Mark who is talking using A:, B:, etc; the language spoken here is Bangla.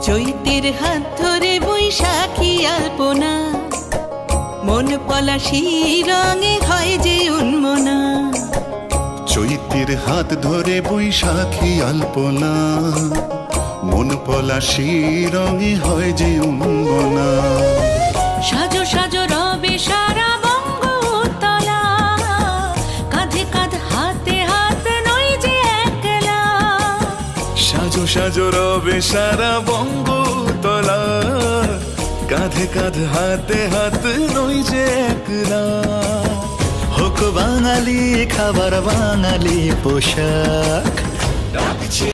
A: চৈতের হাত ধরে বৈশাখী আলপনা, মন পলাশি রঙে হয় যে উন্মনা।
B: চৈতের হাত ধরে বৈশাখী আলপনা, মন পলাশি রঙে হয় যে উন্মনা।
A: সাজো সাজো রবে সারা বঙ্গতলা, কাঁধে কাঁধ হাতে হাত নই যে একলা।
B: সাজো সাজো রবে সারা বঙ্গতলা, কাঁধে কাঁধ হাতে হাত নই যে একলা।
C: হোক বাঙালি খাবার বাঙালি পোশাক,